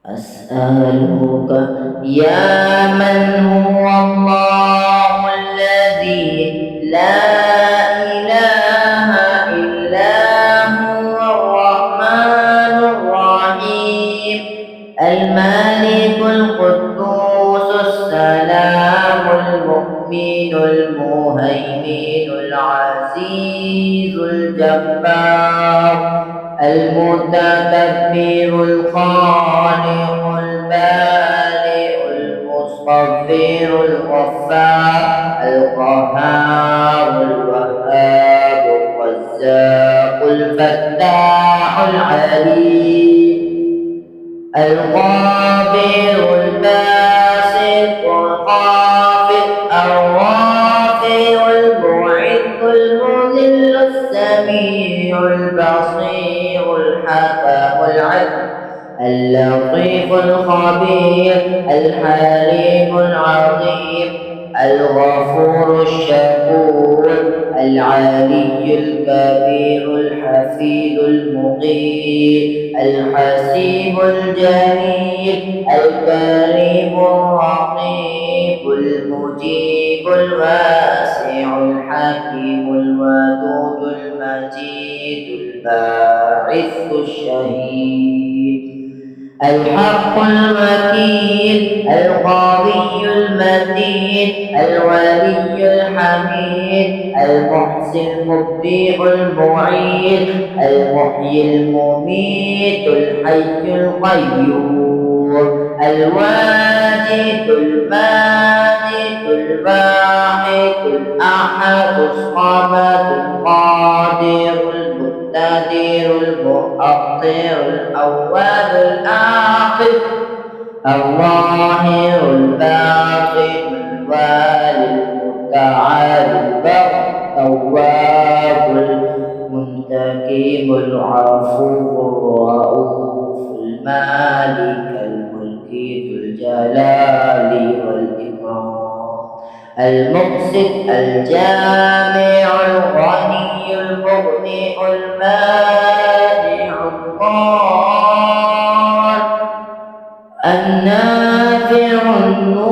أسألك يا من هو الله الذي لا إله إلا هو الرحمن الرحيم الملك القدوس السلام المؤمن المهيمن العزيز الجبار المتكبر الخالق البارئ المصور الغفار القهار الوهاب الرزاق الفتاح العليم القابل الباسط الخافض الرافع المعز المذل السميع البصير الحكم العدل اللطيف الخبير الحليم العظيم الغفور الشكور العلي الكبير الحفيظ المقيم الحسيب الجليل الكريم الرقيب المجيب الواسع الحكيم الودود المجيد الباعث الشهيد الحق المكين القوي المتين الولي الحميد المحسن المبدئ المعيد المحيي المميت الحي القيوم الواجد الماجد الواحد الأحد الصمد القادر المقتدر المؤخر الأول الآخر الظاهر الباطن الوالي المتعال التواب المنتقم العفو الرؤوف المالك الملك ذو الجلال والإكرام المقسط الجامع الغني المغني المانع الضار النافع النور